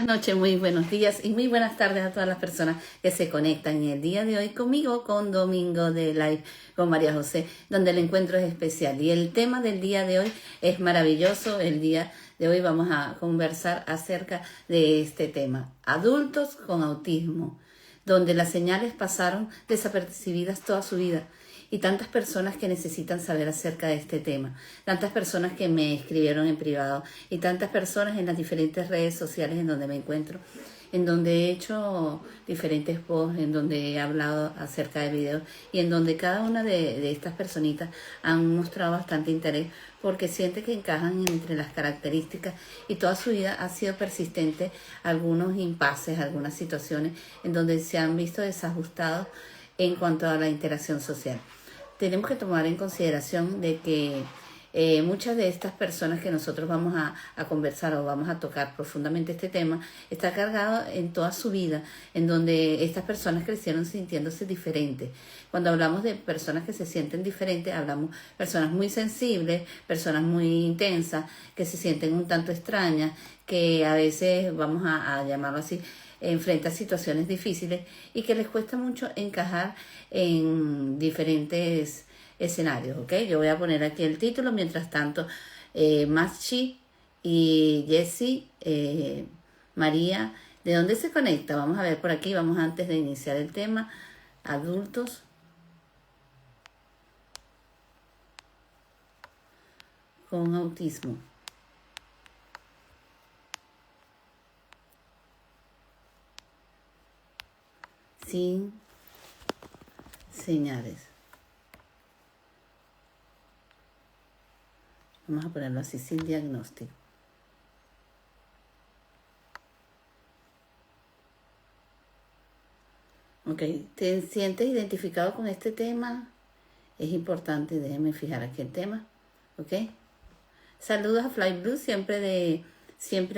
buenas noches, muy buenos días y muy buenas tardes a todas las personas que se conectan en el día de hoy conmigo con Domingo de Live con María José, donde el encuentro es especial. Y el tema del día de hoy es maravilloso. El día de hoy vamos a conversar acerca de este tema, adultos con autismo, donde las señales pasaron desapercibidas toda su vida. Y tantas personas que necesitan saber acerca de este tema, tantas personas que me escribieron en privado y tantas personas en las diferentes redes sociales en donde me encuentro, en donde he hecho diferentes posts, en donde he hablado acerca de videos y en donde cada una de estas personitas han mostrado bastante interés porque siente que encajan entre las características y toda su vida ha sido persistente algunos impases, algunas situaciones en donde se han visto desajustados en cuanto a la interacción social. Tenemos que tomar en consideración de que muchas de estas personas que nosotros vamos a conversar o vamos a tocar profundamente este tema, está cargado en toda su vida, en donde estas personas crecieron sintiéndose diferentes. Cuando hablamos de personas que se sienten diferentes, hablamos de personas muy sensibles, personas muy intensas, que se sienten un tanto extrañas, que a veces, vamos a llamarlo así, enfrenta situaciones difíciles y que les cuesta mucho encajar en diferentes escenarios, ¿ok? Yo voy a poner aquí el título, mientras tanto, Maxi y Jessie, María, ¿de dónde se conecta? Vamos a ver por aquí, vamos antes de iniciar el tema, adultos con autismo. Sin señales. Vamos a ponerlo así, sin diagnóstico. Ok, ¿te sientes identificado con este tema? Es importante, déjenme fijar aquí el tema. Ok. Saludos a Fly Blue, siempre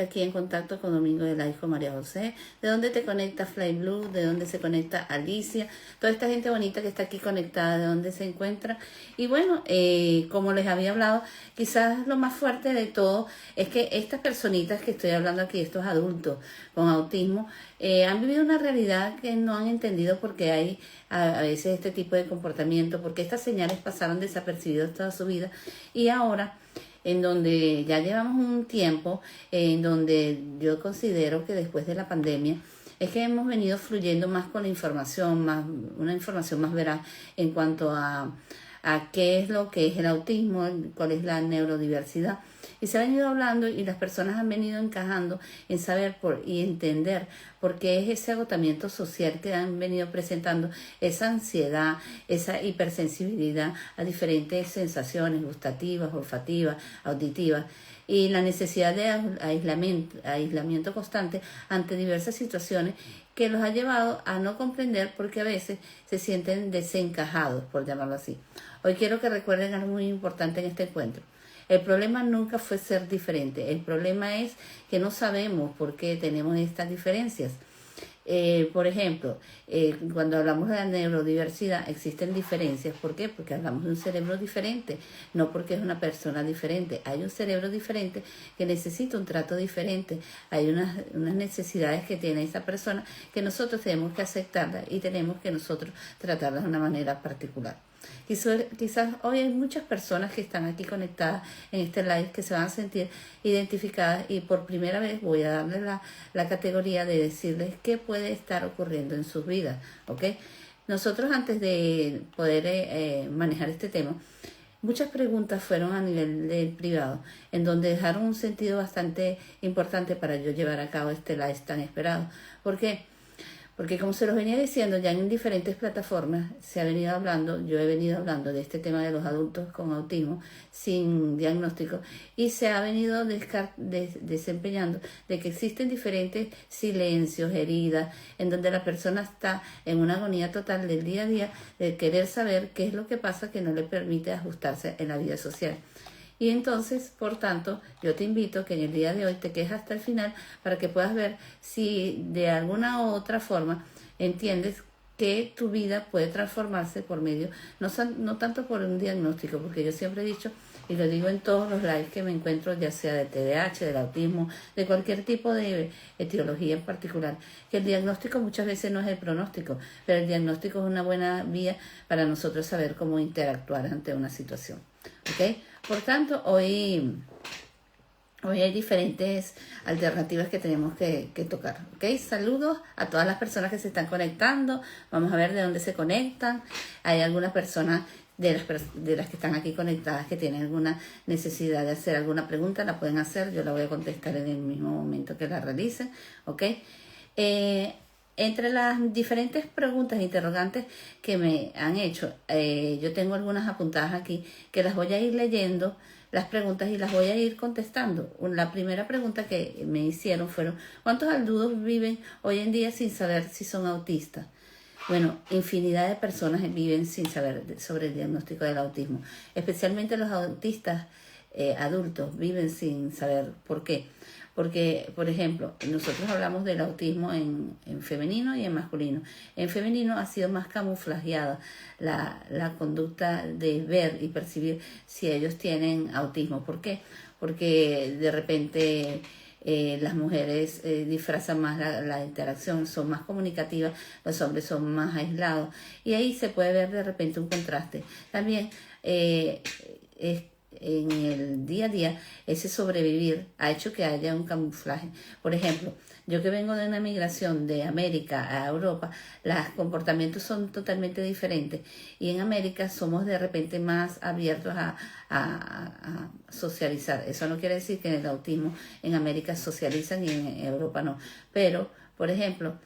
aquí en contacto con Domingo de Live con María José. ¿De dónde te conecta Fly Blue? ¿De dónde se conecta Alicia? Toda esta gente bonita que está aquí conectada, ¿de dónde se encuentra? Y bueno, como les había hablado, quizás lo más fuerte de todo es que estas personitas que estoy hablando aquí, estos adultos con autismo, han vivido una realidad que no han entendido porque hay a veces este tipo de comportamiento, porque estas señales pasaron desapercibidas toda su vida y ahora, en donde ya llevamos un tiempo, en donde yo considero que después de la pandemia es que hemos venido fluyendo más con la información, una información más veraz en cuanto a qué es lo que es el autismo, cuál es la neurodiversidad. Y se ha venido hablando y las personas han venido encajando en saber y entender por qué es ese agotamiento social que han venido presentando, esa ansiedad, esa hipersensibilidad a diferentes sensaciones gustativas, olfativas, auditivas y la necesidad de aislamiento constante ante diversas situaciones que los ha llevado a no comprender porque a veces se sienten desencajados, por llamarlo así. Hoy quiero que recuerden algo muy importante en este encuentro. El problema nunca fue ser diferente, el problema es que no sabemos por qué tenemos estas diferencias. Por ejemplo, cuando hablamos de la neurodiversidad existen diferencias. ¿Por qué? Porque hablamos de un cerebro diferente, no porque es una persona diferente. Hay un cerebro diferente que necesita un trato diferente. Hay unas necesidades que tiene esa persona que nosotros tenemos que aceptarlas y tenemos que nosotros tratarlas de una manera particular. Quizás hoy hay muchas personas que están aquí conectadas en este live que se van a sentir identificadas y por primera vez voy a darles la categoría de decirles qué puede estar ocurriendo en sus vidas, ¿ok? Nosotros antes de poder manejar este tema, muchas preguntas fueron a nivel del privado, en donde dejaron un sentido bastante importante para yo llevar a cabo este live tan esperado. ¿Por qué? Porque como se los venía diciendo, ya en diferentes plataformas se ha venido hablando, yo he venido hablando de este tema de los adultos con autismo sin diagnóstico y se ha venido desempeñando de que existen diferentes silencios, heridas, en donde la persona está en una agonía total del día a día de querer saber qué es lo que pasa que no le permite ajustarse en la vida social. Y entonces, por tanto, yo te invito a que en el día de hoy te quedes hasta el final para que puedas ver si de alguna u otra forma entiendes que tu vida puede transformarse por medio, no tanto por un diagnóstico, porque yo siempre he dicho y lo digo en todos los lives que me encuentro, ya sea de TDAH, del autismo, de cualquier tipo de etiología en particular, que el diagnóstico muchas veces no es el pronóstico, pero el diagnóstico es una buena vía para nosotros saber cómo interactuar ante una situación. ¿Ok? Por tanto, hoy hay diferentes alternativas que tenemos que tocar, ¿ok? Saludos a todas las personas que se están conectando. Vamos a ver de dónde se conectan. Hay algunas personas de las que están aquí conectadas que tienen alguna necesidad de hacer alguna pregunta, la pueden hacer. Yo la voy a contestar en el mismo momento que la realicen, ¿ok? Entre las diferentes preguntas e interrogantes que me han hecho, yo tengo algunas apuntadas aquí que las voy a ir leyendo, las preguntas, y las voy a ir contestando. La primera pregunta que me hicieron fueron: ¿cuántos adultos viven hoy en día sin saber si son autistas? Bueno, infinidad de personas viven sin saber sobre el diagnóstico del autismo, especialmente los autistas adultos viven sin saber por qué. Porque, por ejemplo, nosotros hablamos del autismo en femenino y en masculino. En femenino ha sido más camuflajeada la conducta de ver y percibir si ellos tienen autismo. ¿Por qué? Porque de repente las mujeres disfrazan más la interacción, son más comunicativas, los hombres son más aislados. Y ahí se puede ver de repente un contraste. También en el día a día, ese sobrevivir ha hecho que haya un camuflaje. Por ejemplo, yo que vengo de una migración de América a Europa, los comportamientos son totalmente diferentes, y en América somos de repente más abiertos a socializar. Eso no quiere decir que en el autismo en América socializan y en Europa no, pero, por ejemplo,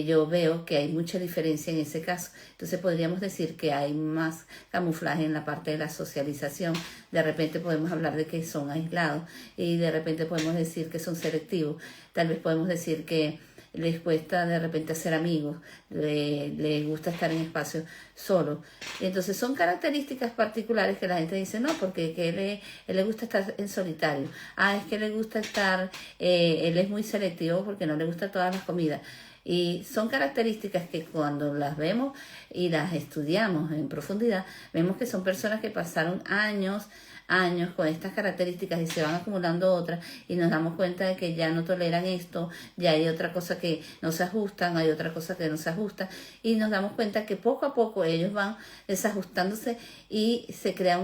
yo veo que hay mucha diferencia en ese caso. Entonces podríamos decir que hay más camuflaje en la parte de la socialización. De repente podemos hablar de que son aislados, y de repente podemos decir que son selectivos. Tal vez podemos decir que les cuesta de repente hacer amigos, les gusta estar en espacios solos. Y entonces son características particulares que la gente dice: no, porque que él le gusta estar en solitario. Es que le gusta estar, él es muy selectivo porque no le gusta todas las comidas. Y son características que cuando las vemos y las estudiamos en profundidad, vemos que son personas que pasaron años con estas características, y se van acumulando otras, y nos damos cuenta de que ya no toleran esto, ya hay otra cosa que no se ajustan, hay otra cosa que no se ajusta, y nos damos cuenta que poco a poco ellos van desajustándose y se crea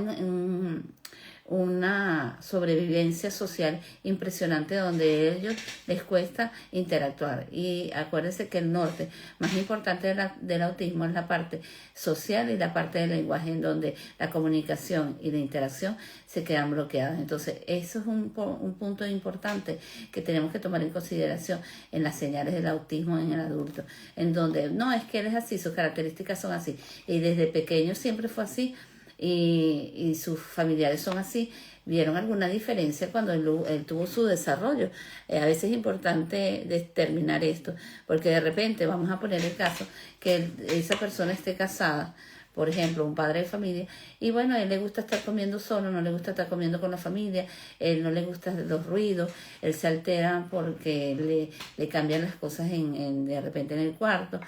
una sobrevivencia social impresionante, donde a ellos les cuesta interactuar. Y acuérdense que el norte más importante del autismo es la parte social y la parte del lenguaje, en donde la comunicación y la interacción se quedan bloqueadas. Entonces eso es un punto importante que tenemos que tomar en consideración en las señales del autismo en el adulto, en donde no es que él es así, sus características son así, y desde pequeño siempre fue así, y sus familiares son así. ¿Vieron alguna diferencia cuando él tuvo su desarrollo? A veces es importante determinar esto, porque de repente vamos a poner el caso que esa persona esté casada, por ejemplo, un padre de familia, y bueno, a él le gusta estar comiendo solo, no le gusta estar comiendo con la familia, él no le gustan los ruidos, él se altera porque le cambian las cosas de repente en el cuarto,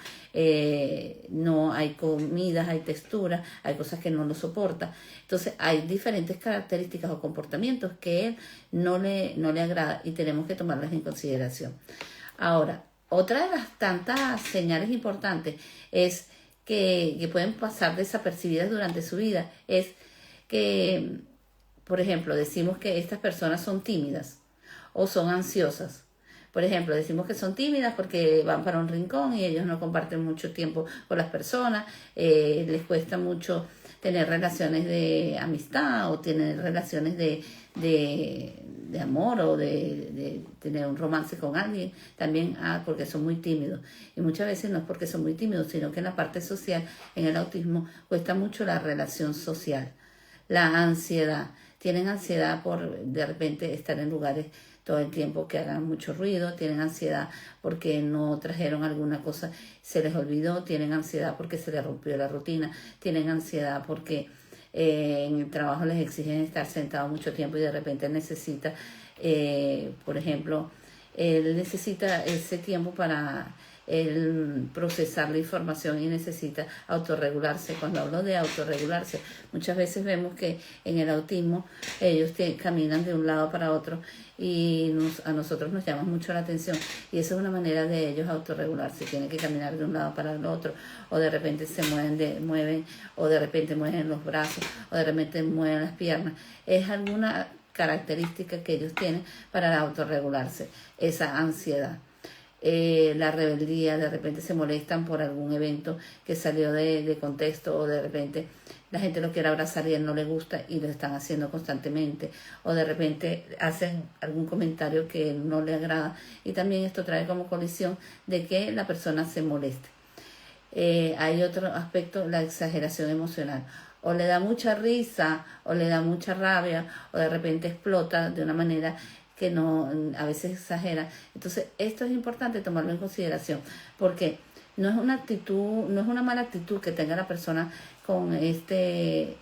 no hay comidas, hay texturas, hay cosas que no lo soporta. Entonces hay diferentes características o comportamientos que él no le agrada, y tenemos que tomarlas en consideración. Ahora, otra de las tantas señales importantes es que pueden pasar desapercibidas durante su vida, es que, por ejemplo, decimos que estas personas son tímidas o son ansiosas. Por ejemplo, decimos que son tímidas porque van para un rincón y ellos no comparten mucho tiempo con las personas, les cuesta mucho tener relaciones de amistad, o tener relaciones de amor, o de tener un romance con alguien. También porque son muy tímidos, y muchas veces no es porque son muy tímidos, sino que en la parte social, en el autismo, cuesta mucho la relación social. La ansiedad, tienen ansiedad por de repente estar en lugares todo el tiempo que hagan mucho ruido, tienen ansiedad porque no trajeron alguna cosa, se les olvidó, tienen ansiedad porque se les rompió la rutina, tienen ansiedad porque en el trabajo les exigen estar sentado mucho tiempo, y de repente necesita, por ejemplo, él necesita ese tiempo para el procesar la información y necesita autorregularse. Cuando hablo de autorregularse, muchas veces vemos que en el autismo ellos caminan de un lado para otro y a nosotros nos llama mucho la atención, y esa es una manera de ellos autorregularse. Tienen que caminar de un lado para el otro, o de repente se mueven, o de repente mueven los brazos, o de repente mueven las piernas. Es alguna característica que ellos tienen para autorregularse, esa ansiedad. La rebeldía, de repente se molestan por algún evento que salió de contexto, o de repente la gente lo quiere abrazar y a él no le gusta y lo están haciendo constantemente, o de repente hacen algún comentario que no le agrada, y también esto trae como colisión de que la persona se moleste. Hay otro aspecto, la exageración emocional. O le da mucha risa, o le da mucha rabia, o de repente explota de una manera que no, a veces exagera. Entonces, esto es importante tomarlo en consideración, porque no es una actitud, no es una mala actitud que tenga la persona con este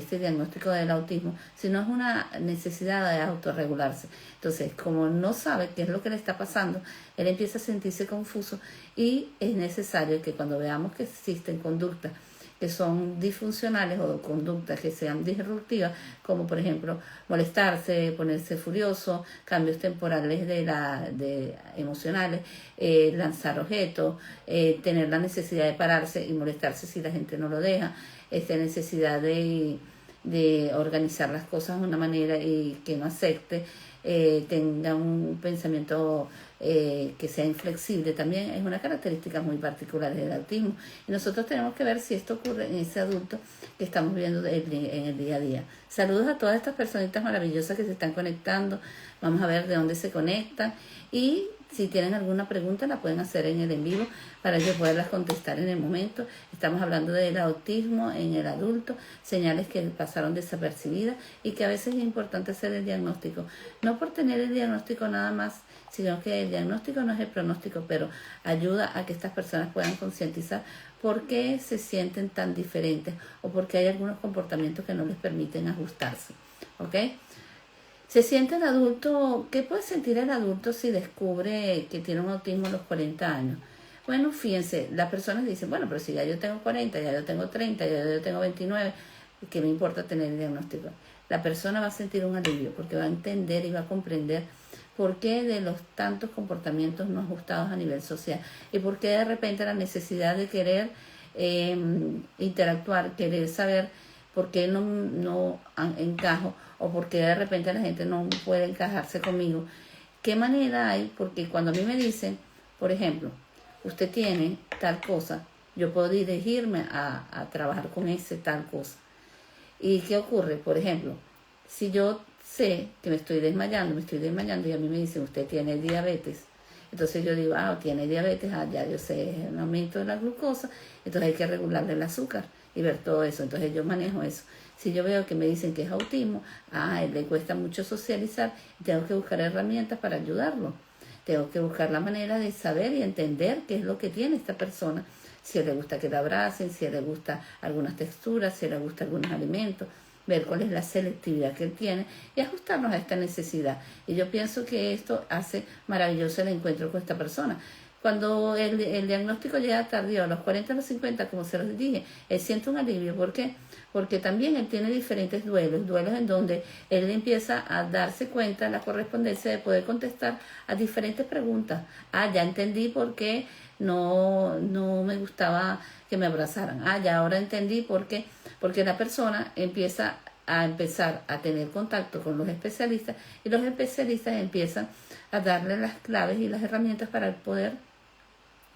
diagnóstico del autismo, sino es una necesidad de autorregularse. Entonces, como no sabe qué es lo que le está pasando, él empieza a sentirse confuso, y es necesario que cuando veamos que existen conductas que son disfuncionales o conductas que sean disruptivas, como por ejemplo molestarse, ponerse furioso, cambios temporales de emocionales, lanzar objetos, tener la necesidad de pararse y molestarse si la gente no lo deja, necesidad de organizar las cosas de una manera y que no acepte, tenga un pensamiento que sea inflexible, también es una característica muy particular del autismo. Y nosotros tenemos que ver si esto ocurre en ese adulto que estamos viendo en el día a día. Saludos a todas estas personitas maravillosas que se están conectando. Vamos a ver de dónde se conectan, y si tienen alguna pregunta la pueden hacer en el en vivo para yo poderlas contestar en el momento. Estamos hablando del autismo en el adulto, señales que pasaron desapercibidas y que a veces es importante hacer el diagnóstico. No por tener el diagnóstico nada más, sino que el diagnóstico no es el pronóstico, pero ayuda a que estas personas puedan concientizar por qué se sienten tan diferentes o por qué hay algunos comportamientos que no les permiten ajustarse. ¿Ok? Se siente el adulto. ¿Qué puede sentir el adulto si descubre que tiene un autismo a los 40 años? Bueno, fíjense, las personas dicen, bueno, pero si ya yo tengo 40, ya yo tengo 30, ya yo tengo 29, ¿qué me importa tener el diagnóstico? La persona va a sentir un alivio porque va a entender y va a comprender por qué de los tantos comportamientos no ajustados a nivel social, y por qué de repente la necesidad de querer interactuar, querer saber por qué no encajo, o por qué de repente la gente no puede encajarse conmigo. ¿Qué manera hay? Porque cuando a mí me dicen, por ejemplo, usted tiene tal cosa, yo puedo dirigirme a trabajar con ese tal cosa. ¿Y qué ocurre? Por ejemplo, si yo sé que me estoy desmayando y a mí me dicen, usted tiene diabetes, entonces yo digo, tiene diabetes, ya yo sé, es un aumento de la glucosa, entonces hay que regularle el azúcar y ver todo eso. Entonces yo manejo eso. Si yo veo que me dicen que es autismo, a él le cuesta mucho socializar, tengo que buscar herramientas para ayudarlo. Tengo que buscar la manera de saber y entender qué es lo que tiene esta persona. Si a él le gusta que la abracen, si a él le gusta algunas texturas, si a él le gusta algunos alimentos, ver cuál es la selectividad que él tiene y ajustarnos a esta necesidad. Y yo pienso que esto hace maravilloso el encuentro con esta persona. Cuando el diagnóstico llega tardío, a los 40, a los 50, como se los dije, él siente un alivio. ¿Por qué? Porque también él tiene diferentes duelos en donde él empieza a darse cuenta de la correspondencia de poder contestar a diferentes preguntas. Ya entendí por qué no me gustaba que me abrazaran. Ya ahora entendí por qué. Porque la persona empieza a tener contacto con los especialistas, y los especialistas empiezan a darle las claves y las herramientas para poder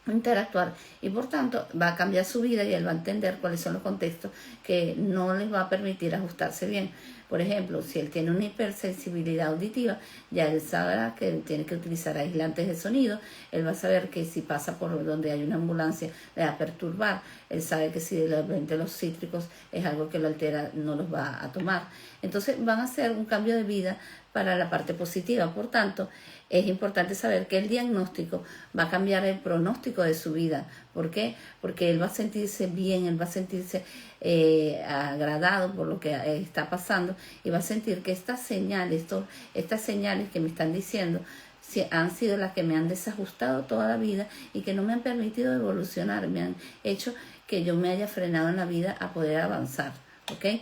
interactuar, y por tanto va a cambiar su vida y él va a entender cuáles son los contextos que no les va a permitir ajustarse bien. Por ejemplo, si él tiene una hipersensibilidad auditiva, ya él sabrá que tiene que utilizar aislantes de sonido. Él va a saber que si pasa por donde hay una ambulancia le va a perturbar. Él sabe que si de repente los cítricos es algo que lo altera, no los va a tomar. Entonces van a hacer un cambio de vida para la parte positiva. Por tanto, es importante saber que el diagnóstico va a cambiar el pronóstico de su vida. ¿Por qué? Porque él va a sentirse bien, él va a sentirse agradado por lo que está pasando, y va a sentir que estas señales que me están diciendo han sido las que me han desajustado toda la vida y que no me han permitido evolucionar, me han hecho que yo me haya frenado en la vida a poder avanzar, ¿ok?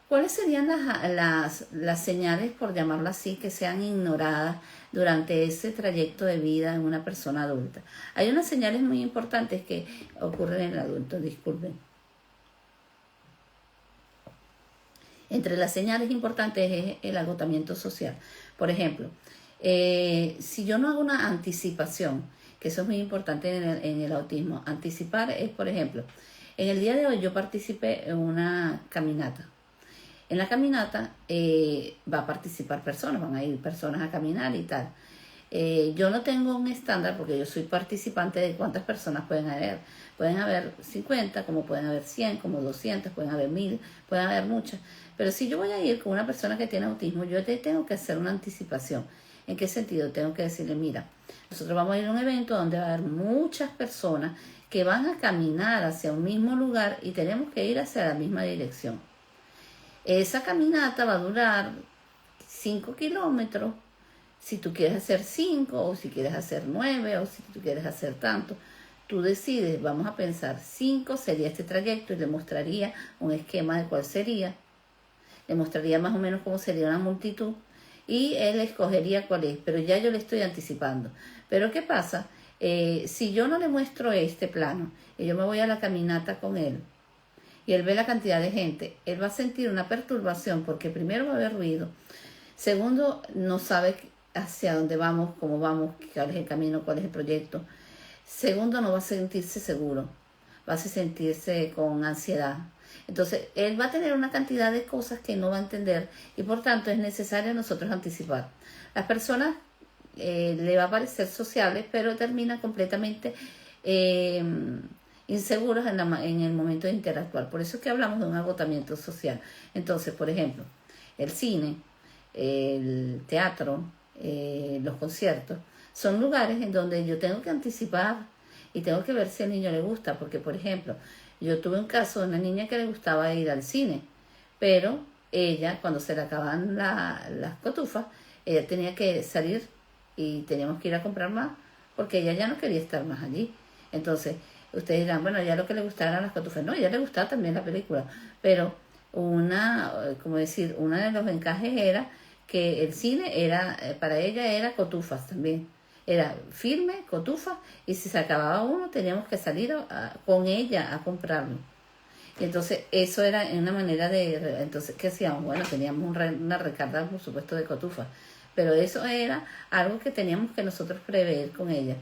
¿Cuáles serían las señales, por llamarlo así, que sean ignoradas durante ese trayecto de vida en una persona adulta? Hay unas señales muy importantes que ocurren en el adulto, disculpen. Entre las señales importantes es el agotamiento social. Por ejemplo, si yo no hago una anticipación, que eso es muy importante en el autismo, anticipar es, por ejemplo, en el día de hoy yo participé en una caminata. En la caminata va a participar personas, van a ir personas a caminar y tal. Yo no tengo un estándar porque yo soy participante de cuántas personas pueden haber. Pueden haber 50, como pueden haber 100, como 200, pueden haber 1000, pueden haber muchas. Pero si yo voy a ir con una persona que tiene autismo, yo tengo que hacer una anticipación. ¿En qué sentido? Tengo que decirle, mira, nosotros vamos a ir a un evento donde va a haber muchas personas que van a caminar hacia un mismo lugar y tenemos que ir hacia la misma dirección. Esa caminata va a durar 5 kilómetros, si tú quieres hacer 5 o si quieres hacer 9 o si tú quieres hacer tanto. Tú decides, vamos a pensar, 5 sería este trayecto y le mostraría un esquema de cuál sería. Le mostraría más o menos cómo sería una multitud y él escogería cuál es, pero ya yo le estoy anticipando. Pero ¿qué pasa? Si yo no le muestro este plano y yo me voy a la caminata con él, y él ve la cantidad de gente, él va a sentir una perturbación porque primero va a haber ruido, segundo no sabe hacia dónde vamos, cómo vamos, cuál es el camino, cuál es el proyecto, segundo no va a sentirse seguro, va a sentirse con ansiedad. Entonces él va a tener una cantidad de cosas que no va a entender y por tanto es necesario nosotros anticipar. Las personas le va a parecer sociables, pero terminan completamente inseguros en el momento de interactuar. Por eso es que hablamos de un agotamiento social. Entonces, por ejemplo, el cine, el teatro, los conciertos, son lugares en donde yo tengo que anticipar y tengo que ver si al niño le gusta. Porque, por ejemplo, yo tuve un caso de una niña que le gustaba ir al cine, pero ella, cuando se le acababan las cotufas, ella tenía que salir y teníamos que ir a comprar más porque ella ya no quería estar más allí. Entonces, ustedes dirán, bueno, ya lo que le gustaban eran las cotufas. No, ya le gustaba también la película. Pero uno de los encajes era que el cine era, para ella era cotufas también. Era firme, cotufas, y si se acababa uno teníamos que salir con ella a comprarlo. Y entonces eso era una manera de... Entonces, ¿qué hacíamos? Bueno, teníamos una recarga, por supuesto, de cotufas. Pero eso era algo que teníamos que nosotros prever con ella.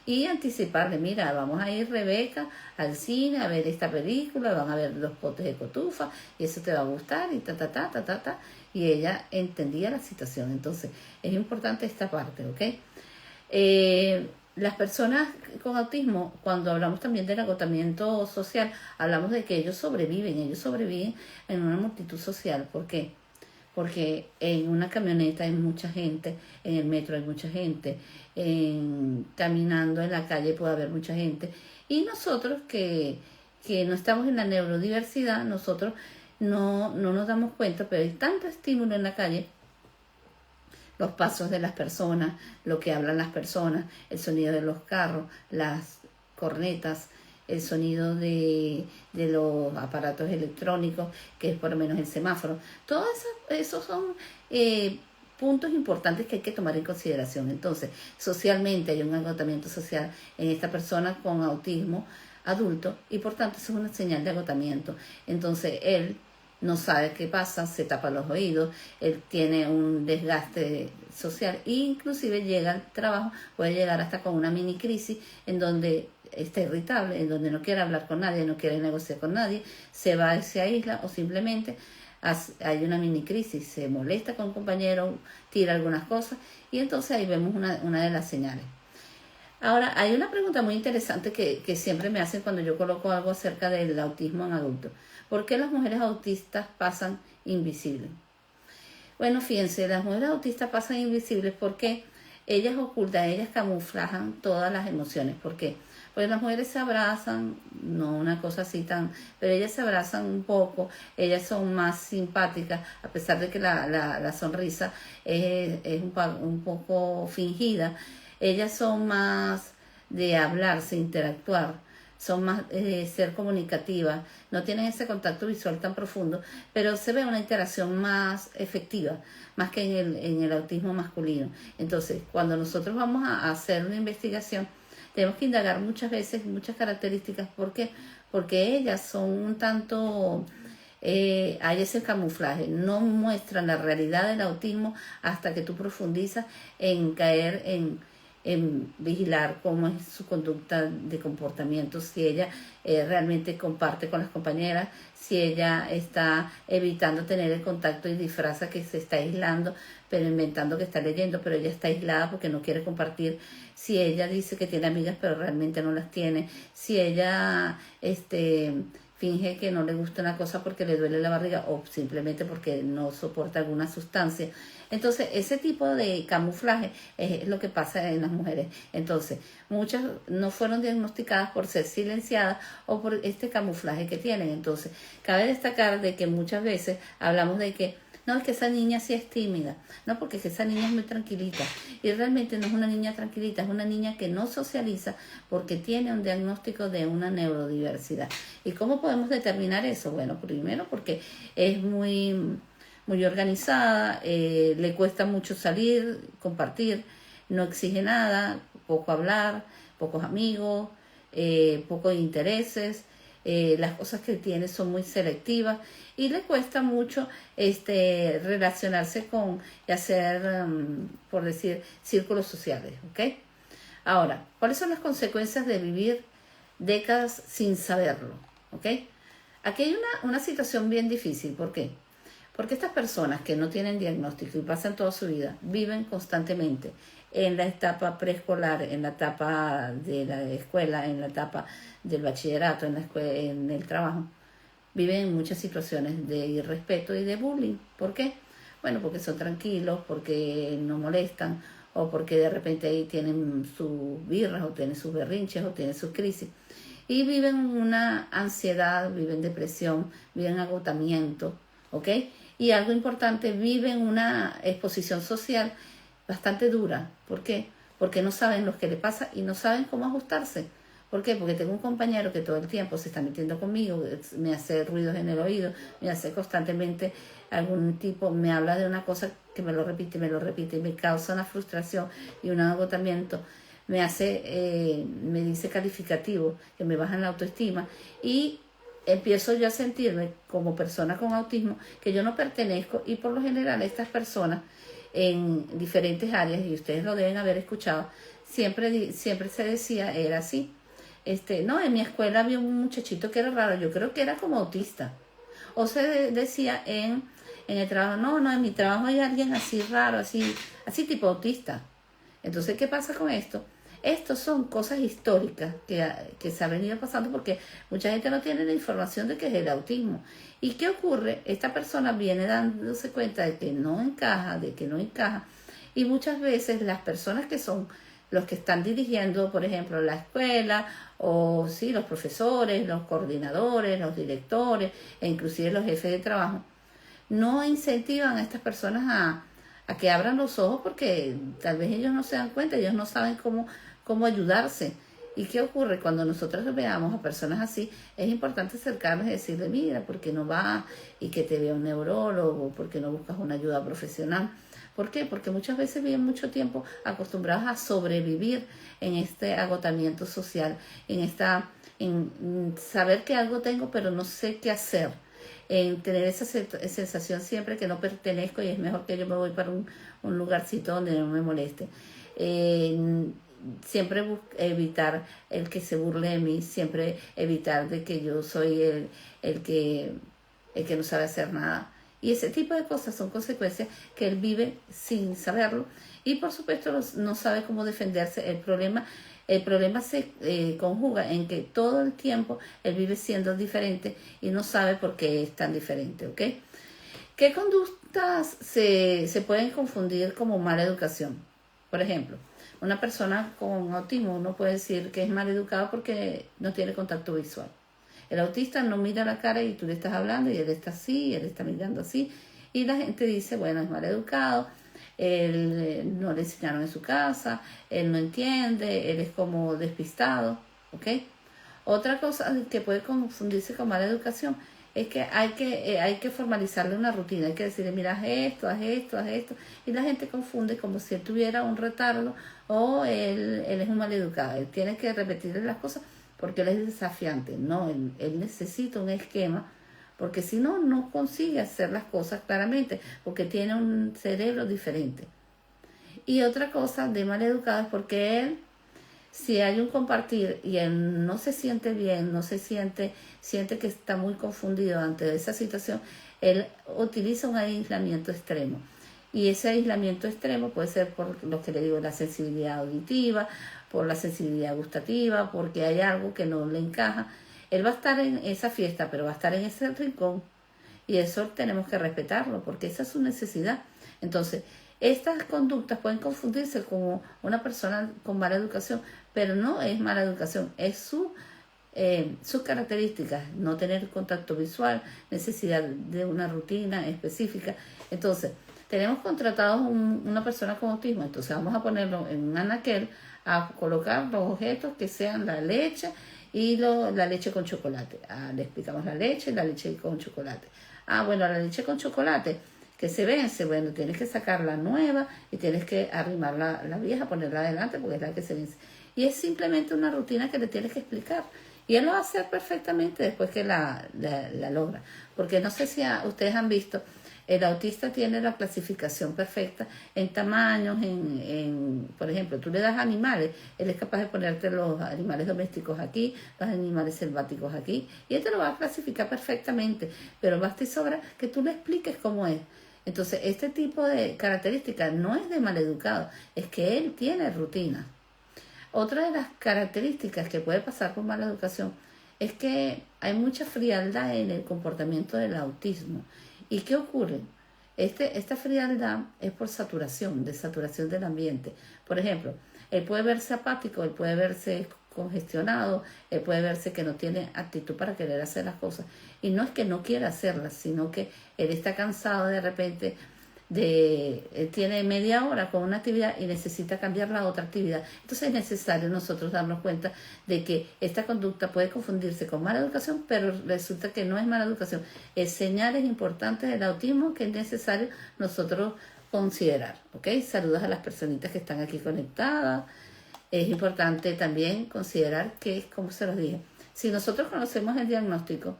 Y anticiparle, mira, vamos a ir, Rebeca, al cine a ver esta película, van a ver los potes de cotufa, y eso te va a gustar, y y ella entendía la situación. Entonces, es importante esta parte, ¿ok? Las personas con autismo, cuando hablamos también del agotamiento social, hablamos de que ellos sobreviven en una multitud social. ¿Por qué? Porque en una camioneta hay mucha gente, en el metro hay mucha gente, caminando en la calle puede haber mucha gente. Y nosotros que no estamos en la neurodiversidad, nosotros no nos damos cuenta, pero hay tanto estímulo en la calle, los pasos de las personas, lo que hablan las personas, el sonido de los carros, las cornetas, el sonido de los aparatos electrónicos, que es por lo menos el semáforo. Todos esos son puntos importantes que hay que tomar en consideración. Entonces, socialmente hay un agotamiento social en esta persona con autismo adulto y por tanto eso es una señal de agotamiento. Entonces, él no sabe qué pasa, se tapa los oídos, él tiene un desgaste social e inclusive llega al trabajo, puede llegar hasta con una mini crisis en donde está irritable, en donde no quiere hablar con nadie, no quiere negociar con nadie, se va, se aísla o simplemente hay una mini crisis, se molesta con un compañero, tira algunas cosas y entonces ahí vemos una de las señales. Ahora, hay una pregunta muy interesante que siempre me hacen cuando yo coloco algo acerca del autismo en adultos. ¿Por qué las mujeres autistas pasan invisibles? Bueno, fíjense, las mujeres autistas pasan invisibles porque ellas ocultan, ellas camuflajan todas las emociones. ¿Por qué? Porque las mujeres se abrazan, no una cosa así tan, pero ellas se abrazan un poco, ellas son más simpáticas, a pesar de que la sonrisa es un poco fingida, ellas son más de hablarse, interactuar, son más ser comunicativas, no tienen ese contacto visual tan profundo, pero se ve una interacción más efectiva, más que en el autismo masculino. Entonces, cuando nosotros vamos a hacer una investigación, tenemos que indagar muchas veces muchas características. ¿Por qué? Porque ellas son un tanto, hay ese camuflaje, no muestran la realidad del autismo hasta que tú profundizas en caer en vigilar cómo es su conducta de comportamiento, si ella realmente comparte con las compañeras, si ella está evitando tener el contacto y disfraza que se está aislando, pero inventando que está leyendo, pero ella está aislada porque no quiere compartir, si ella dice que tiene amigas pero realmente no las tiene, si ella finge que no le gusta una cosa porque le duele la barriga o simplemente porque no soporta alguna sustancia. Entonces, ese tipo de camuflaje es lo que pasa en las mujeres. Entonces, muchas no fueron diagnosticadas por ser silenciadas o por este camuflaje que tienen. Entonces, cabe destacar de que muchas veces hablamos de que no, es que esa niña sí es tímida, no, porque es que esa niña es muy tranquilita, y realmente no es una niña tranquilita, es una niña que no socializa porque tiene un diagnóstico de una neurodiversidad. ¿Y cómo podemos determinar eso? Bueno, primero porque es muy organizada, le cuesta mucho salir, compartir, no exige nada, poco hablar, pocos amigos, pocos intereses, las cosas que tiene son muy selectivas y le cuesta mucho relacionarse con y hacer, por decir, círculos sociales, ¿ok? Ahora, ¿cuáles son las consecuencias de vivir décadas sin saberlo? ¿Ok? Aquí hay una situación bien difícil. ¿Por qué? Porque estas personas que no tienen diagnóstico y pasan toda su vida, viven constantemente en la etapa preescolar, en la etapa de la escuela, en la etapa del bachillerato, en el trabajo, viven en muchas situaciones de irrespeto y de bullying. ¿Por qué? Bueno, porque son tranquilos, porque no molestan, o porque de repente ahí tienen sus birras, o tienen sus berrinches, o tienen sus crisis. Y viven una ansiedad, viven depresión, viven agotamiento, ¿ok? Y algo importante, viven una exposición social bastante dura. ¿Por qué? Porque no saben lo que le pasa y no saben cómo ajustarse. ¿Por qué? Porque tengo un compañero que todo el tiempo se está metiendo conmigo, me hace ruidos en el oído, me hace constantemente algún tipo, me habla de una cosa que me lo repite, y me causa una frustración y un agotamiento, me dice calificativo, que me baja la autoestima y empiezo yo a sentirme como persona con autismo que yo no pertenezco, y por lo general estas personas en diferentes áreas, y ustedes lo deben haber escuchado, siempre se decía, era así. No, en mi escuela había un muchachito que era raro, yo creo que era como autista. O se decía en el trabajo, no, en mi trabajo hay alguien así raro, así tipo autista. Entonces, ¿qué pasa con esto? Estos son cosas históricas que se han venido pasando porque mucha gente no tiene la información de qué es el autismo. ¿Y qué ocurre? Esta persona viene dándose cuenta de que no encaja, y muchas veces las personas que son los que están dirigiendo, por ejemplo, la escuela, o sí, los profesores, los coordinadores, los directores, e inclusive los jefes de trabajo, no incentivan a estas personas a que abran los ojos porque tal vez ellos no se dan cuenta, ellos no saben cómo ayudarse. ¿Y qué ocurre? Cuando nosotros veamos a personas así, es importante acercarnos y decirle, mira, ¿por qué no vas? Y que te vea un neurólogo, ¿por qué no buscas una ayuda profesional? ¿Por qué? Porque muchas veces viven mucho tiempo acostumbrados a sobrevivir en este agotamiento social, en saber que algo tengo pero no sé qué hacer, en tener esa sensación siempre que no pertenezco y es mejor que yo me voy para un lugarcito donde no me moleste. Siempre evitar el que se burle de mí, siempre evitar de que yo soy el que no sabe hacer nada. Y ese tipo de cosas son consecuencias que él vive sin saberlo y por supuesto no sabe cómo defenderse. El problema se conjuga en que todo el tiempo él vive siendo diferente y no sabe por qué es tan diferente, ¿ok? ¿Qué conductas se pueden confundir como mala educación? Por ejemplo, una persona con autismo no puede decir que es mal educado porque no tiene contacto visual. El autista no mira la cara y tú le estás hablando y él está así, él está mirando así. Y la gente dice, bueno, es mal educado, él no le enseñaron en su casa, él no entiende, él es como despistado, ¿ok? Otra cosa que puede confundirse con mala educación es que hay que formalizarle una rutina, hay que decirle, mira, haz esto, haz esto, haz esto, y la gente confunde como si él tuviera un retardo o él es un mal educado, él tiene que repetirle las cosas porque él es desafiante, no, él necesita un esquema, porque si no, no consigue hacer las cosas claramente, porque tiene un cerebro diferente. Y otra cosa de mal educado es porque él, si hay un compartir y él no se siente bien, no se siente que está muy confundido ante esa situación, él utiliza un aislamiento extremo. Y ese aislamiento extremo puede ser por lo que le digo, la sensibilidad auditiva, por la sensibilidad gustativa, porque hay algo que no le encaja. Él va a estar en esa fiesta, pero va a estar en ese rincón. Y eso tenemos que respetarlo, porque esa es su necesidad. Entonces, estas conductas pueden confundirse con una persona con mala educación, pero no es mala educación, es sus características, no tener contacto visual, necesidad de una rutina específica. Entonces, tenemos contratados una persona con autismo, entonces vamos a ponerlo en un anaquel, a colocar los objetos que sean la leche y la leche con chocolate. Le explicamos la leche y la leche con chocolate. Bueno, la leche con chocolate que se vence, bueno, tienes que sacar la nueva y tienes que arrimar la vieja, ponerla adelante porque es la que se vence. Y es simplemente una rutina que le tienes que explicar. Y él lo va a hacer perfectamente después que la logra. Porque no sé si ustedes han visto, el autista tiene la clasificación perfecta en tamaños, por ejemplo, tú le das animales, él es capaz de ponerte los animales domésticos aquí, los animales selváticos aquí, y él te lo va a clasificar perfectamente, pero basta y sobra que tú le expliques cómo es. Entonces, este tipo de características no es de maleducado, es que él tiene rutina. Otra de las características que puede pasar por mala educación es que hay mucha frialdad en el comportamiento del autismo. ¿Y qué ocurre? Esta frialdad es por saturación del ambiente. Por ejemplo, él puede verse apático, él puede verse congestionado, él puede verse que no tiene actitud para querer hacer las cosas. Y no es que no quiera hacerlas, sino que él está cansado de repente él tiene media hora con una actividad y necesita cambiar la otra actividad. Entonces es necesario nosotros darnos cuenta de que esta conducta puede confundirse con mala educación, pero resulta que no es mala educación. Es señales importantes del autismo que es necesario nosotros considerar. ¿Ok? Saludos a las personitas que están aquí conectadas. Es importante también considerar que, como se los dije, si nosotros conocemos el diagnóstico,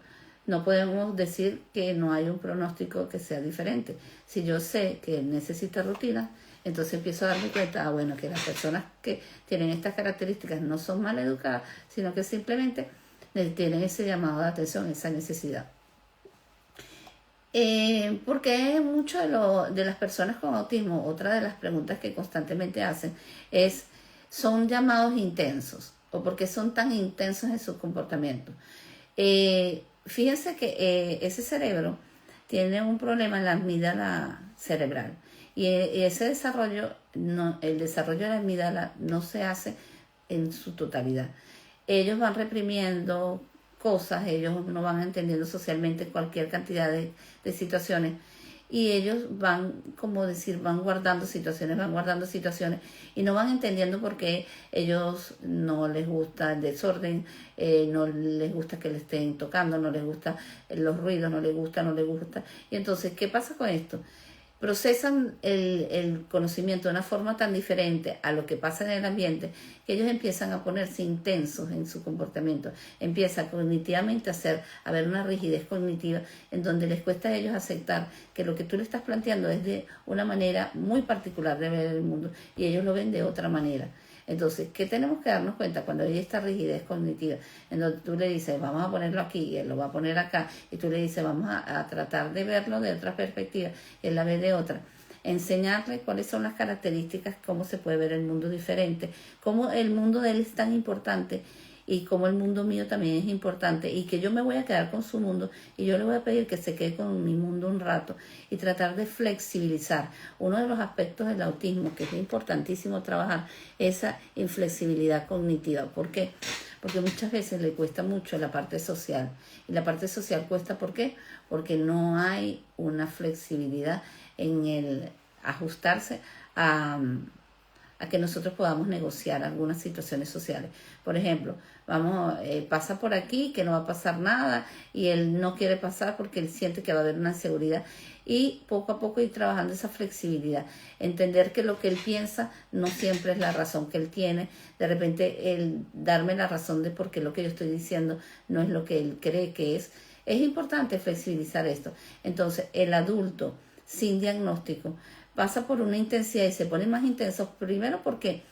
no podemos decir que no hay un pronóstico que sea diferente. Si yo sé que necesita rutina, entonces empiezo a darme cuenta, bueno, que las personas que tienen estas características no son mal educadas, sino que simplemente tienen ese llamado de atención, esa necesidad. Porque muchas de las personas con autismo, otra de las preguntas que constantemente hacen son llamados intensos, o porque son tan intensos en su comportamiento. Fíjense que ese cerebro tiene un problema en la amígdala cerebral y ese desarrollo, el desarrollo de la amígdala no se hace en su totalidad. Ellos van reprimiendo cosas, ellos no van entendiendo socialmente cualquier cantidad de situaciones y ellos van guardando situaciones y no van entendiendo por qué ellos no les gusta el desorden, no les gusta que le estén tocando, no les gusta los ruidos, no les gusta. Y entonces, ¿qué pasa con esto? Procesan el conocimiento de una forma tan diferente a lo que pasa en el ambiente que ellos empiezan a ponerse intensos en su comportamiento, empieza cognitivamente a haber una rigidez cognitiva en donde les cuesta a ellos aceptar que lo que tú le estás planteando es de una manera muy particular de ver el mundo y ellos lo ven de otra manera. Entonces, ¿qué tenemos que darnos cuenta cuando hay esta rigidez cognitiva? En donde tú le dices, vamos a ponerlo aquí, y él lo va a poner acá, y tú le dices, vamos a tratar de verlo de otra perspectiva, y él la ve de otra. Enseñarle cuáles son las características, cómo se puede ver el mundo diferente, cómo el mundo de él es tan importante, y cómo el mundo mío también es importante y que yo me voy a quedar con su mundo y yo le voy a pedir que se quede con mi mundo un rato y tratar de flexibilizar. Uno de los aspectos del autismo que es importantísimo trabajar esa inflexibilidad cognitiva. ¿Por qué? Porque muchas veces le cuesta mucho la parte social. Y la parte social cuesta, ¿por qué? Porque no hay una flexibilidad en el ajustarse a que nosotros podamos negociar algunas situaciones sociales. Por ejemplo, pasa por aquí, que no va a pasar nada, y él no quiere pasar porque él siente que va a haber una inseguridad. Y poco a poco ir trabajando esa flexibilidad. Entender que lo que él piensa no siempre es la razón que él tiene. De repente, el darme la razón de por qué lo que yo estoy diciendo no es lo que él cree que es. Es importante flexibilizar esto. Entonces, el adulto sin diagnóstico pasa por una intensidad y se pone más intenso, primero porque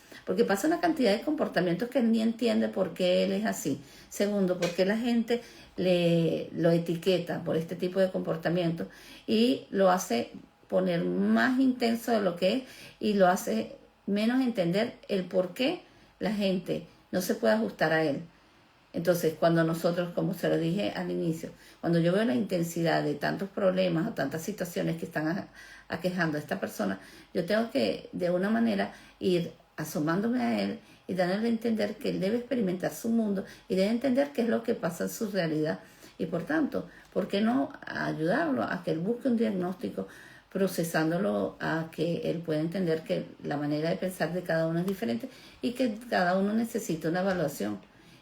pasa una cantidad de comportamientos que él ni entiende por qué él es así. Segundo, porque la gente lo etiqueta por este tipo de comportamiento y lo hace poner más intenso de lo que es y lo hace menos entender el por qué la gente no se puede ajustar a él. Entonces, cuando nosotros, como se lo dije al inicio, cuando yo veo la intensidad de tantos problemas o tantas situaciones que están aquejando a esta persona, yo tengo que, de una manera, ir asomándome a él y dándole a entender que él debe experimentar su mundo y debe entender qué es lo que pasa en su realidad. Y por tanto, ¿por qué no ayudarlo a que él busque un diagnóstico, procesándolo a que él pueda entender que la manera de pensar de cada uno es diferente y que cada uno necesita una evaluación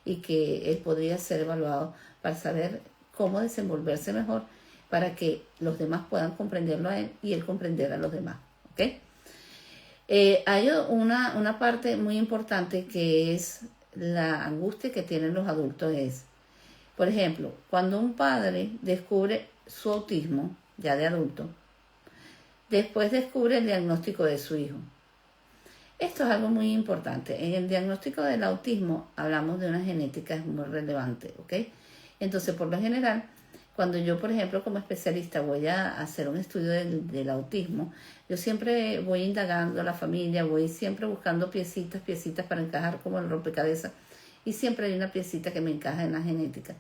y que él podría ser evaluado para saber cómo desenvolverse mejor para que los demás puedan comprenderlo a él y él comprender a los demás. ¿Okay? Hay una parte muy importante que es la angustia que tienen los adultos. Por ejemplo, cuando un padre descubre su autismo, ya de adulto, después descubre el diagnóstico de su hijo. Esto es algo muy importante. En el diagnóstico del autismo hablamos de una genética muy relevante, ¿ok? Entonces, por lo general, cuando yo, por ejemplo, como especialista voy a hacer un estudio del autismo, yo siempre voy indagando a la familia, voy siempre buscando piecitas para encajar como el rompecabezas y siempre hay una piecita que me encaja en la genética.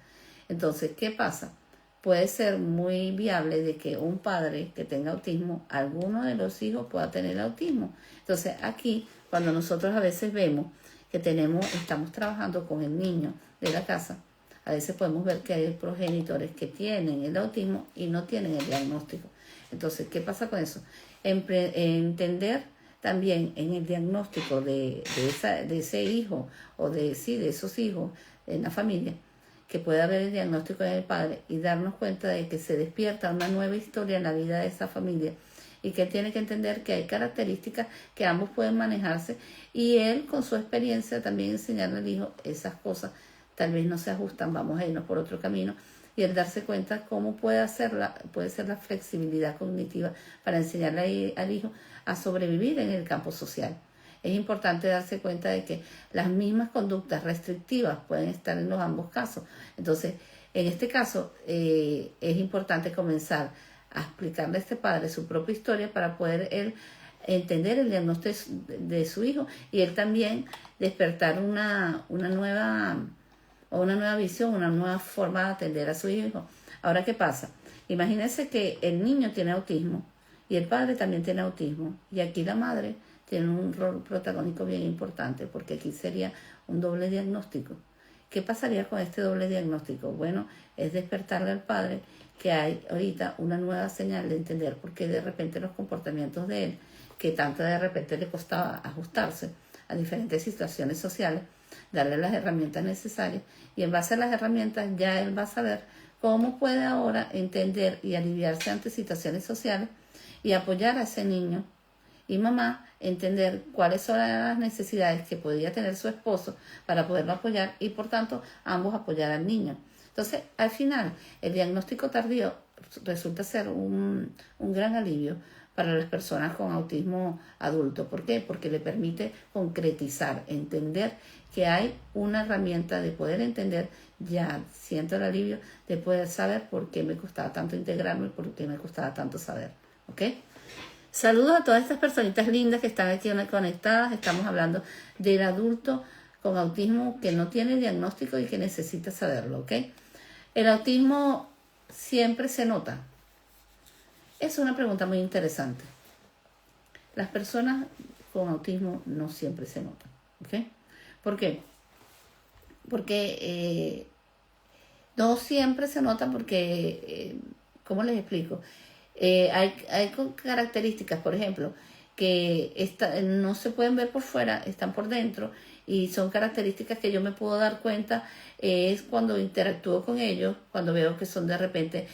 Entonces, ¿qué pasa? Puede ser muy viable de que un padre que tenga autismo, alguno de los hijos pueda tener autismo. Entonces, aquí, cuando nosotros a veces vemos que estamos trabajando con el niño de la casa, a veces podemos ver que hay progenitores que tienen el autismo y no tienen el diagnóstico. Entonces, ¿qué pasa con eso? Entender también en el diagnóstico de ese hijo o de esos hijos en la familia, que puede haber el diagnóstico del padre y darnos cuenta de que se despierta una nueva historia en la vida de esa familia y que él tiene que entender que hay características que ambos pueden manejarse y él con su experiencia también enseñarle al hijo esas cosas tal vez no se ajustan, vamos a irnos por otro camino y el darse cuenta cómo puede ser la flexibilidad cognitiva para enseñarle al hijo a sobrevivir en el campo social. Es importante darse cuenta de que las mismas conductas restrictivas pueden estar en los ambos casos. Entonces, en este caso, es importante comenzar a explicarle a este padre su propia historia para poder él entender el diagnóstico de su hijo y él también despertar una nueva visión, una nueva forma de atender a su hijo. Ahora, ¿qué pasa? Imagínense que el niño tiene autismo y el padre también tiene autismo y aquí la madre tiene un rol protagónico bien importante porque aquí sería un doble diagnóstico. ¿Qué pasaría con este doble diagnóstico? Bueno, es despertarle al padre que hay ahorita una nueva señal de entender por qué de repente los comportamientos de él, que tanto de repente le costaba ajustarse a diferentes situaciones sociales, darle las herramientas necesarias y en base a las herramientas ya él va a saber cómo puede ahora entender y aliviarse ante situaciones sociales y apoyar a ese niño y mamá entender cuáles son las necesidades que podría tener su esposo para poderlo apoyar y por tanto ambos apoyar al niño. Entonces, al final, el diagnóstico tardío resulta ser un gran alivio para las personas con autismo adulto. ¿Por qué? Porque le permite concretizar, entender que hay una herramienta de poder entender, ya siento el alivio de poder saber por qué me costaba tanto integrarme, por qué me costaba tanto saber. ¿Ok? Saludos a todas estas personitas lindas que están aquí conectadas. Estamos hablando del adulto con autismo que no tiene diagnóstico y que necesita saberlo, ¿ok? ¿El autismo siempre se nota? Es una pregunta muy interesante. Las personas con autismo no siempre se notan, ¿ok? ¿Por qué? Porque no siempre se nota porque, ¿cómo les explico? Hay características, por ejemplo, que no se pueden ver por fuera, están por dentro, y son características que yo me puedo dar cuenta es cuando interactúo con ellos, cuando veo que son de repente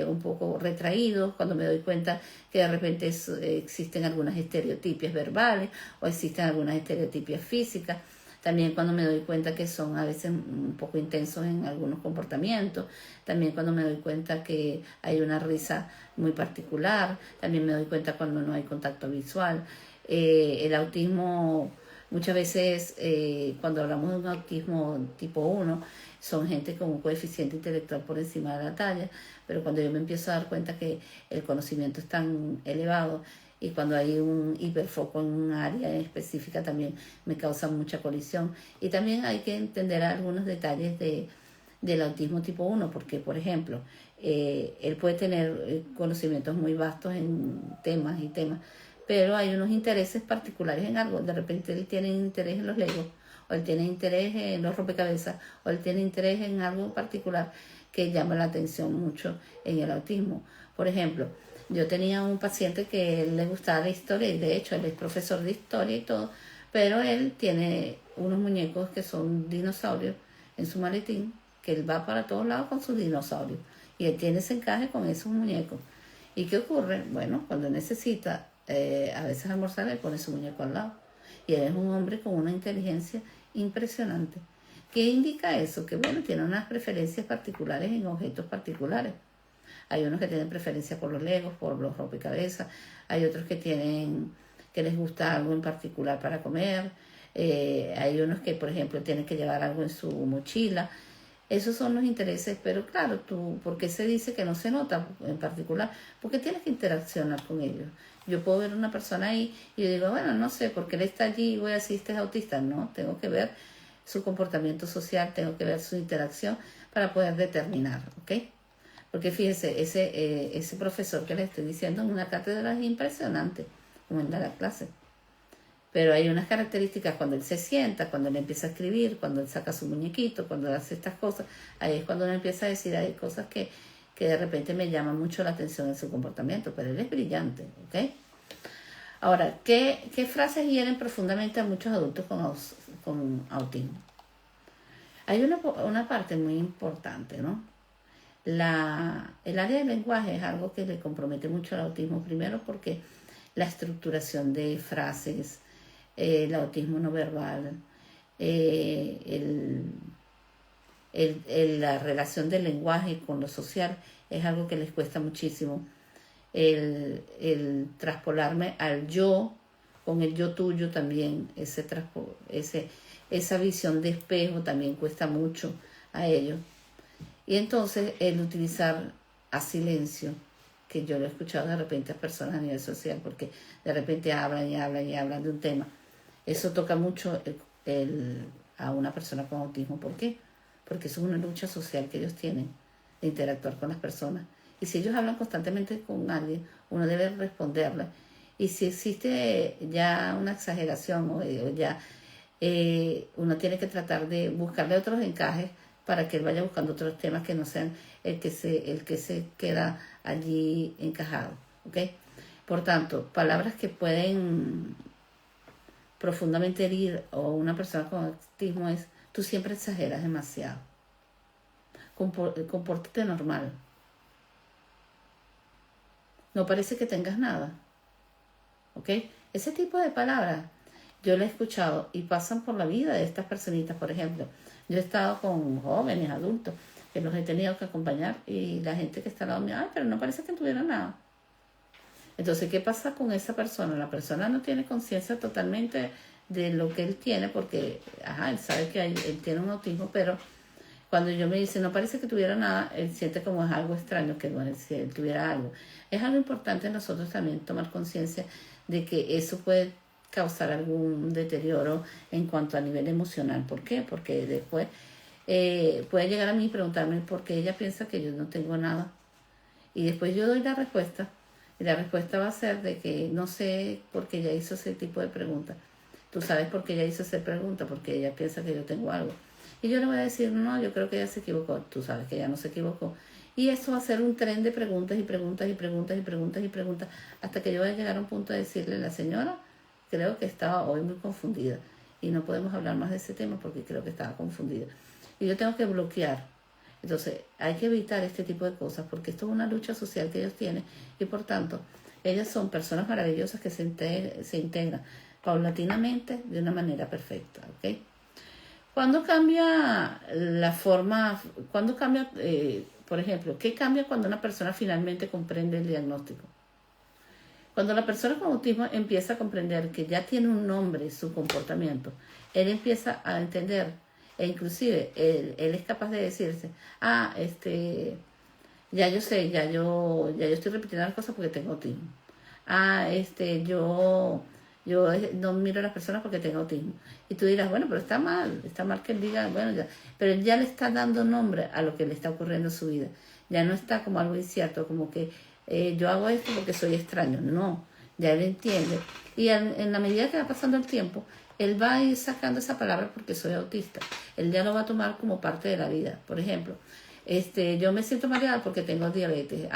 un poco retraídos, cuando me doy cuenta que de repente existen algunas estereotipias verbales o existen algunas estereotipias físicas. También cuando me doy cuenta que son a veces un poco intensos en algunos comportamientos. También cuando me doy cuenta que hay una risa muy particular. También me doy cuenta cuando no hay contacto visual. El autismo, muchas veces cuando hablamos de un autismo tipo 1, son gente con un coeficiente intelectual por encima de la talla. Pero cuando yo me empiezo a dar cuenta que el conocimiento es tan elevado, y cuando hay un hiperfoco en un área específica también me causa mucha colisión. Y también hay que entender algunos detalles del autismo tipo 1, porque por ejemplo, él puede tener conocimientos muy vastos en temas y temas, pero hay unos intereses particulares en algo. De repente él tiene interés en los legos, o él tiene interés en los rompecabezas, o él tiene interés en algo particular que llama la atención mucho en el autismo. Por ejemplo, yo tenía un paciente que le gustaba la historia, y de hecho él es profesor de historia y todo, pero él tiene unos muñecos que son dinosaurios en su maletín, que él va para todos lados con sus dinosaurios, y él tiene ese encaje con esos muñecos. ¿Y qué ocurre? Bueno, cuando necesita a veces almorzar, le pone su muñeco al lado, y él es un hombre con una inteligencia impresionante. ¿Qué indica eso? Que bueno, tiene unas preferencias particulares en objetos particulares. Hay unos que tienen preferencia por los legos, por los rompecabezas. Hay otros que les gusta algo en particular para comer. Hay unos que, por ejemplo, tienen que llevar algo en su mochila. Esos son los intereses, pero claro, ¿por qué se dice que no se nota en particular? Porque tienes que interaccionar con ellos. Yo puedo ver una persona ahí y yo digo, bueno, no sé, porque él está allí y voy a decir, este es autista. No, tengo que ver su comportamiento social, tengo que ver su interacción para poder determinar, ¿ok? Porque fíjese, ese profesor que le estoy diciendo en una cátedra es impresionante, como él da la clase. Pero hay unas características cuando él se sienta, cuando él empieza a escribir, cuando él saca su muñequito, cuando él hace estas cosas. Ahí es cuando él empieza a decir, hay cosas que de repente me llaman mucho la atención en su comportamiento, pero él es brillante, ¿ok? Ahora, ¿qué frases hieren profundamente a muchos adultos con autismo? Hay una parte muy importante, ¿no? El área del lenguaje es algo que le compromete mucho al autismo, primero porque la estructuración de frases, el autismo no verbal, la relación del lenguaje con lo social es algo que les cuesta muchísimo. El traspolarme al yo, con el yo tuyo también, esa visión de espejo también cuesta mucho a ellos. Y entonces el utilizar a silencio, que yo lo he escuchado de repente a personas a nivel social, porque de repente hablan y hablan y hablan de un tema. Eso toca mucho a una persona con autismo. ¿Por qué? Porque eso es una lucha social que ellos tienen, de interactuar con las personas. Y si ellos hablan constantemente con alguien, uno debe responderle. Y si existe ya una exageración o ya uno tiene que tratar de buscarle otros encajes para que él vaya buscando otros temas que no sean el que se queda allí encajado, ¿ok? Por tanto, palabras que pueden profundamente herir a una persona con autismo es: tú siempre exageras demasiado, compórtate normal, no parece que tengas nada, ¿ok? Ese tipo de palabras yo la he escuchado y pasan por la vida de estas personitas. Por ejemplo, yo he estado con jóvenes, adultos, que los he tenido que acompañar, y la gente que está al lado mío, ay, pero no parece que tuviera nada. Entonces, ¿qué pasa con esa persona? La persona no tiene conciencia totalmente de lo que él tiene, porque él sabe que él tiene un autismo, pero cuando yo me dice, no parece que tuviera nada, él siente como es algo extraño, que bueno, si él tuviera algo. Es algo importante nosotros también tomar conciencia de que eso puede causar algún deterioro en cuanto a nivel emocional. ¿Por qué? Porque después puede llegar a mí y preguntarme por qué ella piensa que yo no tengo nada. Y después yo doy la respuesta. Y la respuesta va a ser de que no sé por qué ella hizo ese tipo de pregunta. Tú sabes por qué ella hizo esa pregunta, porque ella piensa que yo tengo algo. Y yo le voy a decir, no, yo creo que ella se equivocó. Tú sabes que ella no se equivocó. Y eso va a ser un tren de preguntas y preguntas y preguntas y preguntas y preguntas, hasta que yo voy a llegar a un punto de decirle, la señora, creo que estaba hoy muy confundida. Y no podemos hablar más de ese tema porque creo que estaba confundida. Y yo tengo que bloquear. Entonces, hay que evitar este tipo de cosas porque esto es una lucha social que ellos tienen y por tanto, ellas son personas maravillosas que se integran paulatinamente de una manera perfecta, ¿ok? ¿Cuándo cambia la forma, cuándo cambia, por ejemplo, qué cambia cuando una persona finalmente comprende el diagnóstico? Cuando la persona con autismo empieza a comprender que ya tiene un nombre su comportamiento, él empieza a entender, e inclusive él es capaz de decirse, ya yo sé, ya yo estoy repitiendo las cosas porque tengo autismo. Yo no miro a las personas porque tengo autismo. Y tú dirás, bueno, pero está mal que él diga, bueno, ya. Pero él ya le está dando nombre a lo que le está ocurriendo en su vida. Ya no está como algo incierto, como que yo hago esto porque soy extraño. No, ya él entiende. Y en la medida que va pasando el tiempo, él va a ir sacando esa palabra porque soy autista. Él ya lo va a tomar como parte de la vida. Por ejemplo, yo me siento mareada porque tengo diabetes.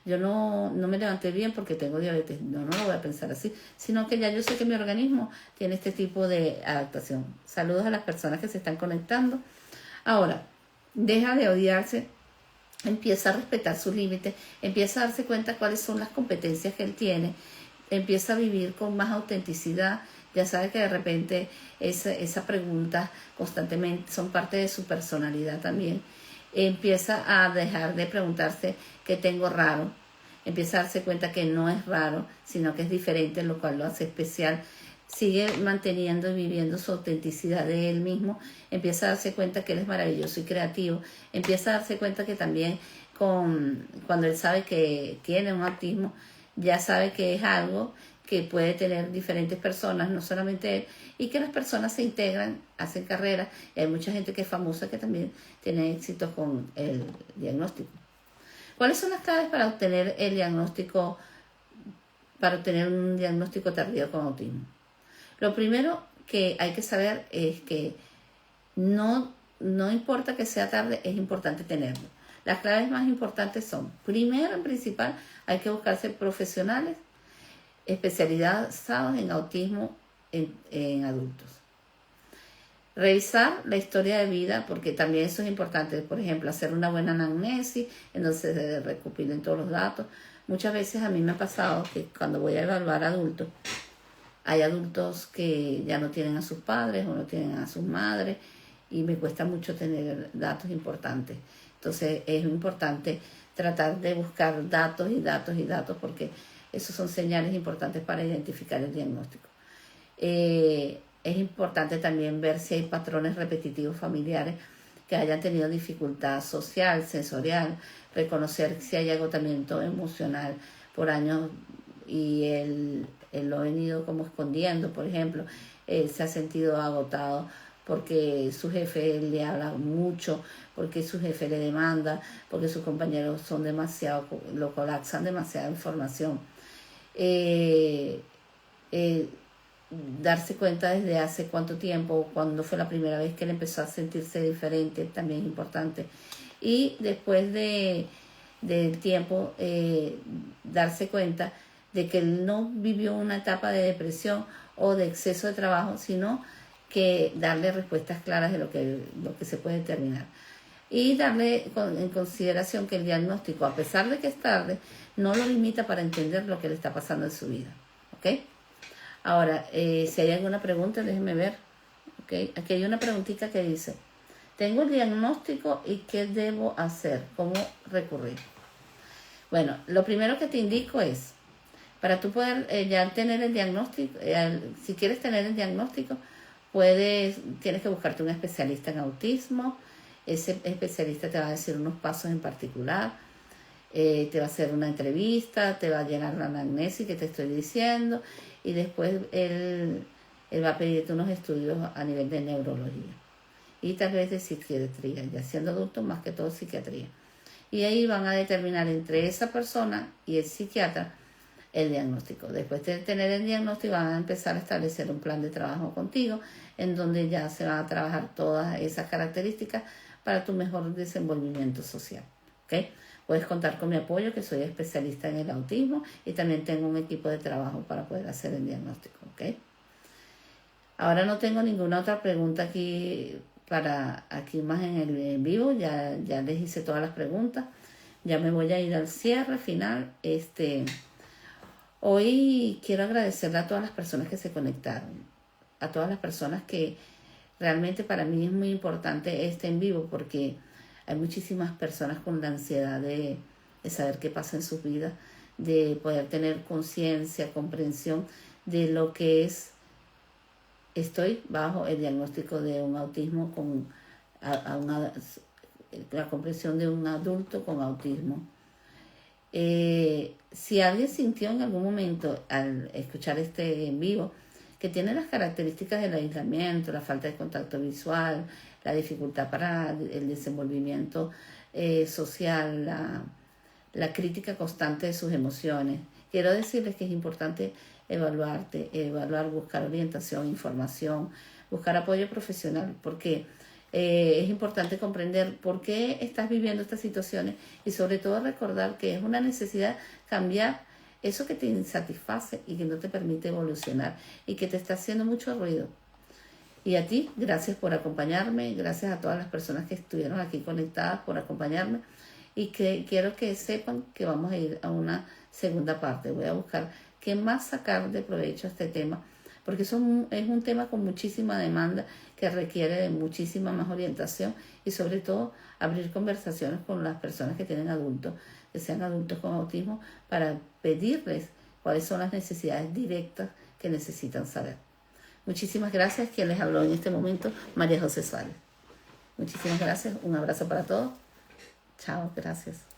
Yo no me levanté bien porque tengo diabetes. No lo voy a pensar así, sino que ya yo sé que mi organismo tiene este tipo de adaptación. Saludos a las personas que se están conectando. Ahora, deja de odiarse, empieza a respetar sus límites, empieza a darse cuenta cuáles son las competencias que él tiene, empieza a vivir con más autenticidad. Ya sabe que de repente esa pregunta constantemente son parte de su personalidad también. Empieza a dejar de preguntarse qué tengo raro, empieza a darse cuenta que no es raro, sino que es diferente, lo cual lo hace especial. Sigue manteniendo y viviendo su autenticidad de él mismo, empieza a darse cuenta que él es maravilloso y creativo, empieza a darse cuenta que también cuando él sabe que tiene un autismo, ya sabe que es algo que puede tener diferentes personas, no solamente él, y que las personas se integran, hacen carreras, y hay mucha gente que es famosa que también tiene éxito con el diagnóstico. ¿Cuáles son las claves para obtener un diagnóstico tardío con autismo? Lo primero que hay que saber es que no importa que sea tarde, es importante tenerlo. Las claves más importantes son, primero en principal, hay que buscarse profesionales especializados en autismo en adultos. Revisar la historia de vida, porque también eso es importante. Por ejemplo, hacer una buena anamnesis, en donde se recopilen todos los datos. Muchas veces a mí me ha pasado que cuando voy a evaluar adultos, hay adultos que ya no tienen a sus padres o no tienen a sus madres y me cuesta mucho tener datos importantes. Entonces es importante tratar de buscar datos y datos y datos porque esos son señales importantes para identificar el diagnóstico. Es importante también ver si hay patrones repetitivos familiares que hayan tenido dificultad social, sensorial, reconocer si hay agotamiento emocional por años y él lo ha venido como escondiendo. Por ejemplo, él se ha sentido agotado porque su jefe le habla mucho, porque su jefe le demanda, porque sus compañeros son lo colapsan demasiada información. Darse cuenta desde hace cuánto tiempo, cuándo fue la primera vez que él empezó a sentirse diferente, también es importante. Y después del tiempo, darse cuenta de que él no vivió una etapa de depresión o de exceso de trabajo, sino que darle respuestas claras de lo que se puede determinar. Y darle en consideración que el diagnóstico, a pesar de que es tarde, no lo limita para entender lo que le está pasando en su vida. ¿Ok? Ahora, si hay alguna pregunta, déjenme ver. ¿Okay? Aquí hay una preguntita que dice, tengo el diagnóstico y ¿qué debo hacer? ¿Cómo recurrir? Bueno, lo primero que te indico es, para tú poder ya tener el diagnóstico, si quieres tener el diagnóstico, tienes que buscarte un especialista en autismo. Ese especialista te va a decir unos pasos en particular, te va a hacer una entrevista, te va a llenar la anamnesis que te estoy diciendo, y después él va a pedirte unos estudios a nivel de neurología y tal vez de psiquiatría, ya siendo adulto más que todo psiquiatría. Y ahí van a determinar entre esa persona y el psiquiatra el diagnóstico. Después de tener el diagnóstico van a empezar a establecer un plan de trabajo contigo en donde ya se van a trabajar todas esas características para tu mejor desenvolvimiento social. ¿Okay? Puedes contar con mi apoyo, que soy especialista en el autismo y también tengo un equipo de trabajo para poder hacer el diagnóstico. ¿Okay? Ahora no tengo ninguna otra pregunta aquí más en el en vivo. Ya les hice todas las preguntas. Ya me voy a ir al cierre final. Hoy quiero agradecerle a todas las personas que se conectaron, a todas las personas que realmente para mí es muy importante este en vivo porque hay muchísimas personas con la ansiedad de saber qué pasa en sus vidas, de poder tener conciencia, comprensión de lo que es. Estoy bajo el diagnóstico de un autismo la comprensión de un adulto con autismo. Si alguien sintió en algún momento al escuchar este en vivo que tiene las características del aislamiento, la falta de contacto visual, la dificultad para el desenvolvimiento social, la crítica constante de sus emociones, quiero decirles que es importante evaluar, buscar orientación, información, buscar apoyo profesional, porque es importante comprender por qué estás viviendo estas situaciones y sobre todo recordar que es una necesidad cambiar eso que te insatisface y que no te permite evolucionar y que te está haciendo mucho ruido. Y a ti, gracias por acompañarme, gracias a todas las personas que estuvieron aquí conectadas por acompañarme y que quiero que sepan que vamos a ir a una segunda parte. Voy a buscar qué más sacar de provecho a este tema, porque es un tema con muchísima demanda que requiere de muchísima más orientación y sobre todo abrir conversaciones con las personas que tienen adultos, que sean adultos con autismo, para pedirles cuáles son las necesidades directas que necesitan saber. Muchísimas gracias. Quien les habló en este momento, María José Suárez. Muchísimas gracias. Un abrazo para todos. Chao, gracias.